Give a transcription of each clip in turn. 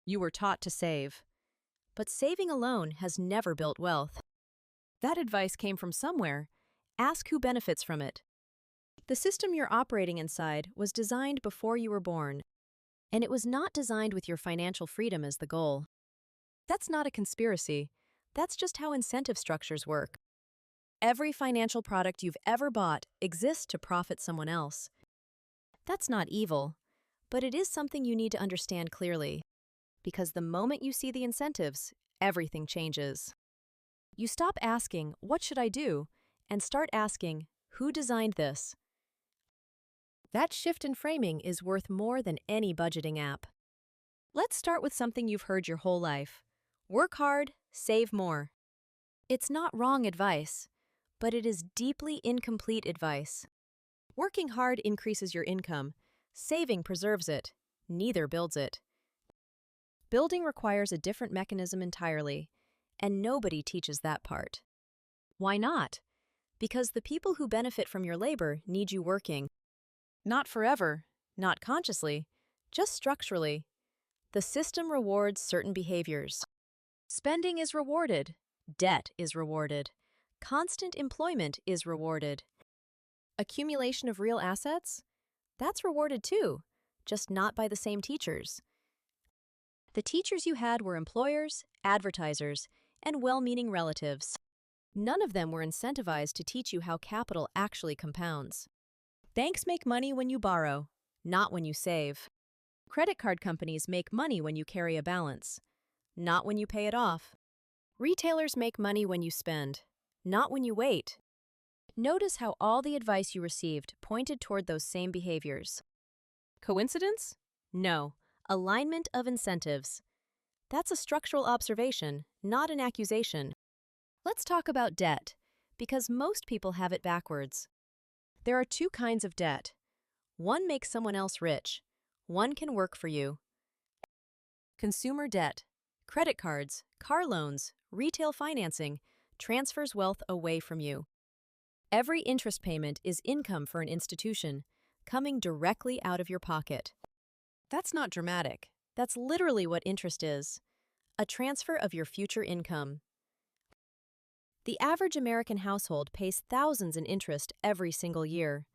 You were taught to save. But saving alone has never built wealth. That advice came from somewhere. Ask who benefits from it. The system you're operating inside was designed before you were born, and it was not designed with your financial freedom as the goal. That's not a conspiracy. That's just how incentive structures work. Every financial product you've ever bought exists to profit someone else. That's not evil, but it is something you need to understand clearly, because the moment you see the incentives, everything changes. You stop asking, "What should I do?" and start asking, "Who designed this?" That shift in framing is worth more than any budgeting app. Let's start with something you've heard your whole life. Work hard, save more. It's not wrong advice, but it is deeply incomplete advice. Working hard increases your income. Saving preserves it. Neither builds it. Building requires a different mechanism entirely, and nobody teaches that part. Why not? Because the people who benefit from your labor need you working. Not forever, not consciously, just structurally. The system rewards certain behaviors. Spending is rewarded. Debt is rewarded. Constant employment is rewarded. Accumulation of real assets? That's rewarded too, just not by the same teachers. The teachers you had were employers, advertisers, and well-meaning relatives. None of them were incentivized to teach you how capital actually compounds. Banks make money when you borrow, not when you save. Credit card companies make money when you carry a balance, not when you pay it off. Retailers make money when you spend, not when you wait. Notice how all the advice you received pointed toward those same behaviors. Coincidence? No. Alignment of incentives. That's a structural observation, not an accusation. Let's talk about debt, because most people have it backwards. There are two kinds of debt. One makes someone else rich. One can work for you. Consumer debt, credit cards, car loans, retail financing, transfers wealth away from you. Every interest payment is income for an institution, coming directly out of your pocket. That's not dramatic. That's literally what interest is. A transfer of your future income. The average American household pays thousands in interest every single year.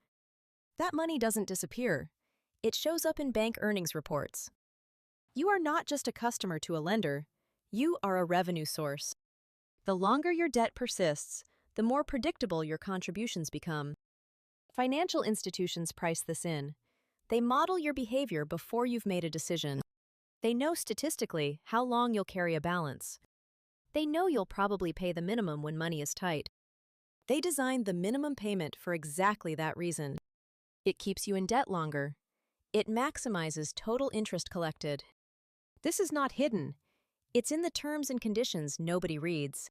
That money doesn't disappear. It shows up in bank earnings reports. You are not just a customer to a lender. You are a revenue source. The longer your debt persists, the more predictable your contributions become. Financial institutions price this in. They model your behavior before you've made a decision. They know statistically how long you'll carry a balance. They know you'll probably pay the minimum when money is tight. They designed the minimum payment for exactly that reason. It keeps you in debt longer. It maximizes total interest collected. This is not hidden. It's in the terms and conditions nobody reads.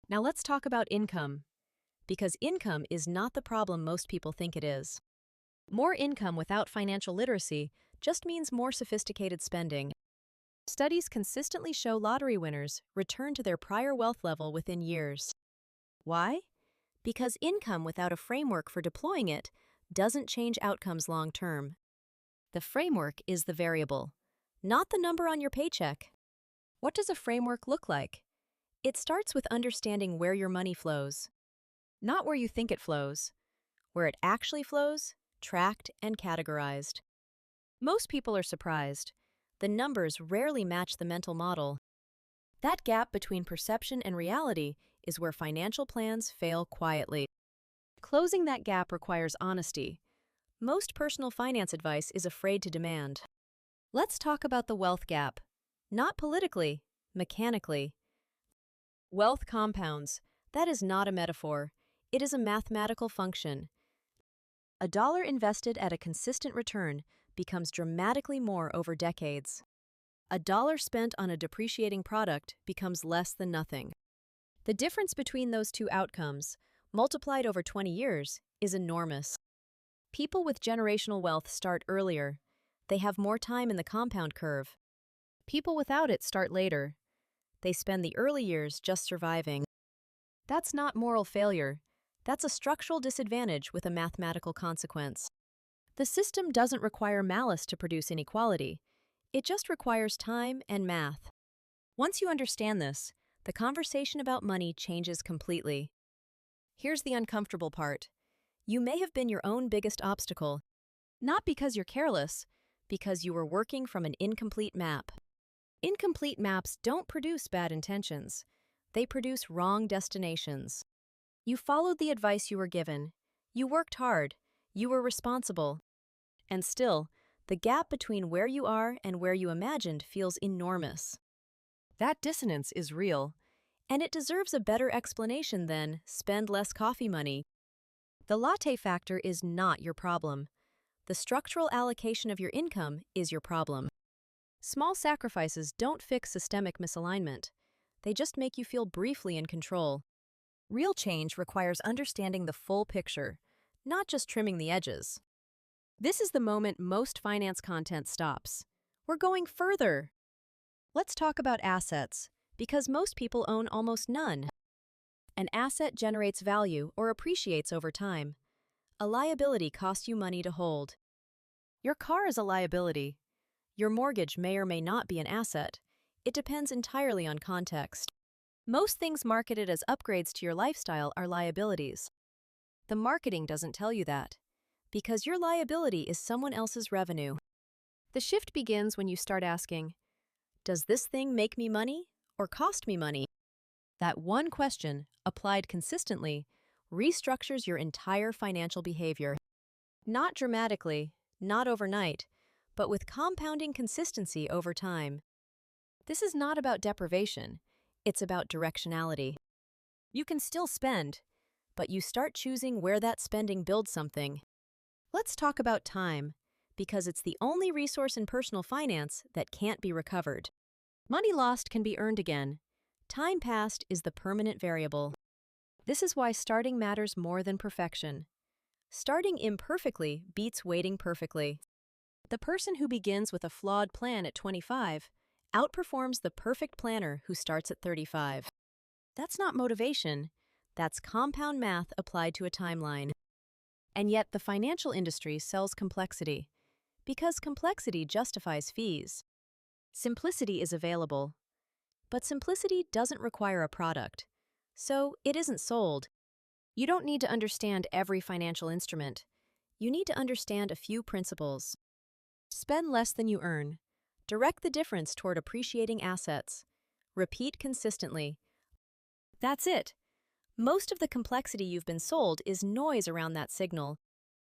Now let's talk about income, because income is not the problem most people think it is. More income without financial literacy just means more sophisticated spending. Studies consistently show lottery winners return to their prior wealth level within years. Why? Because income without a framework for deploying it doesn't change outcomes long term. The framework is the variable, not the number on your paycheck. What does a framework look like? It starts with understanding where your money flows. Not where you think it flows. Where it actually flows, tracked and categorized. Most people are surprised. The numbers rarely match the mental model. That gap between perception and reality is where financial plans fail quietly. Closing that gap requires honesty. Most personal finance advice is afraid to demand. Let's talk about the wealth gap. Not politically, mechanically. Wealth compounds. That is not a metaphor. It is a mathematical function. A dollar invested at a consistent return becomes dramatically more over decades. A dollar spent on a depreciating product becomes less than nothing. The difference between those two outcomes, multiplied over 20 years, is enormous. People with generational wealth start earlier. They have more time in the compound curve. People without it start later. They spend the early years just surviving. That's not moral failure. That's a structural disadvantage with a mathematical consequence. The system doesn't require malice to produce inequality. It just requires time and math. Once you understand this, the conversation about money changes completely. Here's the uncomfortable part. You may have been your own biggest obstacle, not because you're careless, because you were working from an incomplete map. Incomplete maps don't produce bad intentions. They produce wrong destinations. You followed the advice you were given. You worked hard. You were responsible. And still, the gap between where you are and where you imagined feels enormous. That dissonance is real, and it deserves a better explanation than spend less coffee money. The latte factor is not your problem. The structural allocation of your income is your problem. Small sacrifices don't fix systemic misalignment. They just make you feel briefly in control. Real change requires understanding the full picture, not just trimming the edges. This is the moment most finance content stops. We're going further. Let's talk about assets, because most people own almost none. An asset generates value or appreciates over time. A liability costs you money to hold. Your car is a liability. Your mortgage may or may not be an asset. It depends entirely on context. Most things marketed as upgrades to your lifestyle are liabilities. The marketing doesn't tell you that, because your liability is someone else's revenue. The shift begins when you start asking, does this thing make me money or cost me money? That one question, applied consistently, restructures your entire financial behavior. Not dramatically, not overnight, but with compounding consistency over time. This is not about deprivation, it's about directionality. You can still spend, but you start choosing where that spending builds something. Let's talk about time, because it's the only resource in personal finance that can't be recovered. Money lost can be earned again. Time passed is the permanent variable. This is why starting matters more than perfection. Starting imperfectly beats waiting perfectly. The person who begins with a flawed plan at 25 outperforms the perfect planner who starts at 35. That's not motivation. That's compound math applied to a timeline. And yet the financial industry sells complexity, because complexity justifies fees. Simplicity is available, but simplicity doesn't require a product, so it isn't sold. You don't need to understand every financial instrument. You need to understand a few principles. Spend less than you earn. Direct the difference toward appreciating assets. Repeat consistently. That's it. Most of the complexity you've been sold is noise around that signal.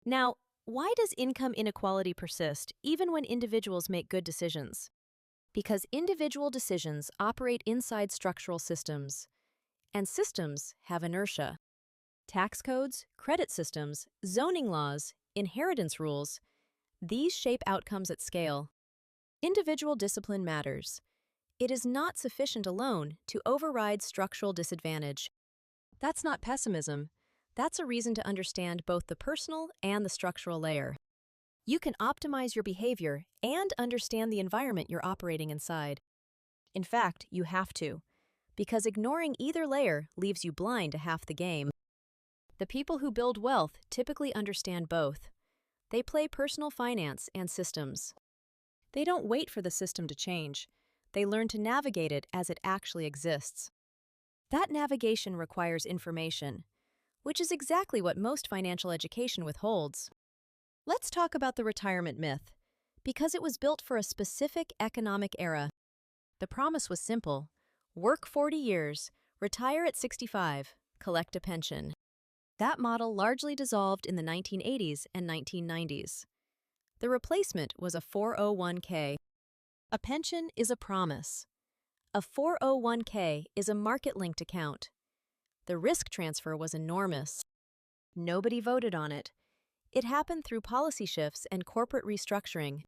Now, why does income inequality persist even when individuals make good decisions? Because individual decisions operate inside structural systems, and systems have inertia. Tax codes, credit systems, zoning laws, inheritance rules, these shape outcomes at scale. Individual discipline matters. It is not sufficient alone to override structural disadvantage. That's not pessimism. That's a reason to understand both the personal and the structural layer. You can optimize your behavior and understand the environment you're operating inside. In fact, you have to, because ignoring either layer leaves you blind to half the game. The people who build wealth typically understand both. They play personal finance and systems. They don't wait for the system to change. They learn to navigate it as it actually exists. That navigation requires information, which is exactly what most financial education withholds. Let's talk about the retirement myth, because it was built for a specific economic era. The promise was simple: work 40 years, retire at 65, collect a pension. That model largely dissolved in the 1980s and 1990s. The replacement was a 401k. A pension is a promise. A 401k is a market-linked account. The risk transfer was enormous. Nobody voted on it. It happened through policy shifts and corporate restructuring.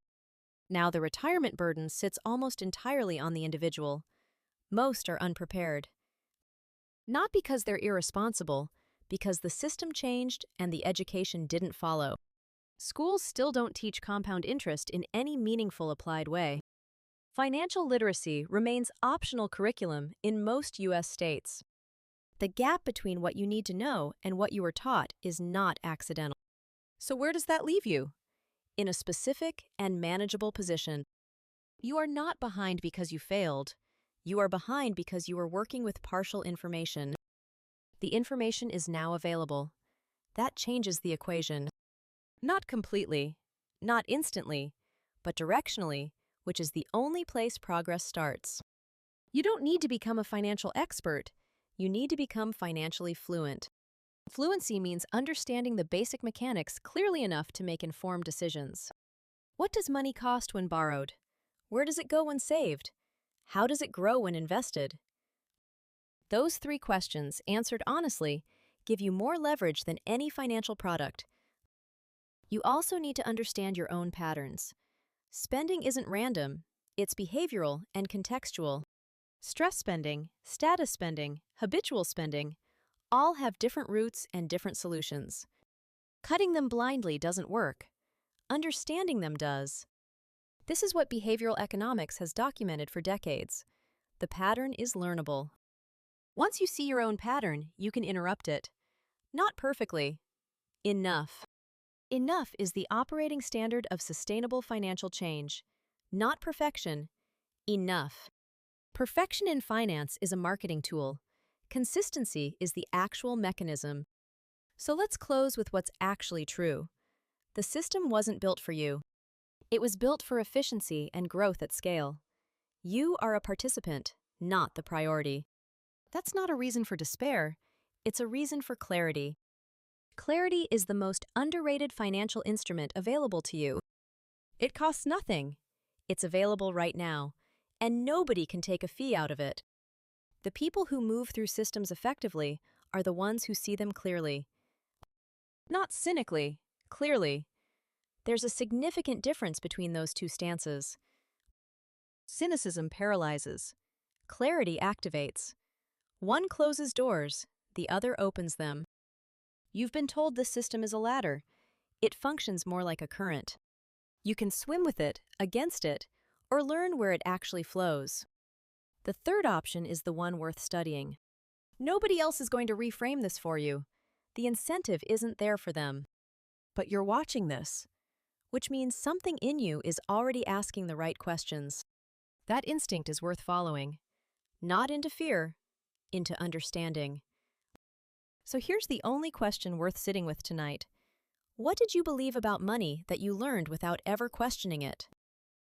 Now the retirement burden sits almost entirely on the individual. Most are unprepared. Not because they're irresponsible, because the system changed and the education didn't follow. Schools still don't teach compound interest in any meaningful applied way. Financial literacy remains optional curriculum in most U.S. states. The gap between what you need to know and what you were taught is not accidental. So where does that leave you? In a specific and manageable position. You are not behind because you failed. You are behind because you are working with partial information. The information is now available. That changes the equation. Not completely, not instantly, but directionally, which is the only place progress starts. You don't need to become a financial expert. You need to become financially fluent. Fluency means understanding the basic mechanics clearly enough to make informed decisions. What does money cost when borrowed? Where does it go when saved? How does it grow when invested? Those three questions, answered honestly, give you more leverage than any financial product. You also need to understand your own patterns. Spending isn't random, it's behavioral and contextual. Stress spending, status spending, habitual spending, all have different roots and different solutions. Cutting them blindly doesn't work. Understanding them does. This is what behavioral economics has documented for decades. The pattern is learnable. Once you see your own pattern, you can interrupt it. Not perfectly. Enough. Enough is the operating standard of sustainable financial change. Not perfection. Enough. Perfection in finance is a marketing tool. Consistency is the actual mechanism. So let's close with what's actually true. The system wasn't built for you. It was built for efficiency and growth at scale. You are a participant, not the priority. That's not a reason for despair. It's a reason for clarity. Clarity is the most underrated financial instrument available to you. It costs nothing. It's available right now, and nobody can take a fee out of it. The people who move through systems effectively are the ones who see them clearly. Not cynically, clearly. There's a significant difference between those two stances. Cynicism paralyzes. Clarity activates. One closes doors, the other opens them. You've been told this system is a ladder. It functions more like a current. You can swim with it, against it, or learn where it actually flows. The third option is the one worth studying. Nobody else is going to reframe this for you. The incentive isn't there for them. But you're watching this, which means something in you is already asking the right questions. That instinct is worth following. Not into fear, into understanding. So here's the only question worth sitting with tonight. What did you believe about money that you learned without ever questioning it?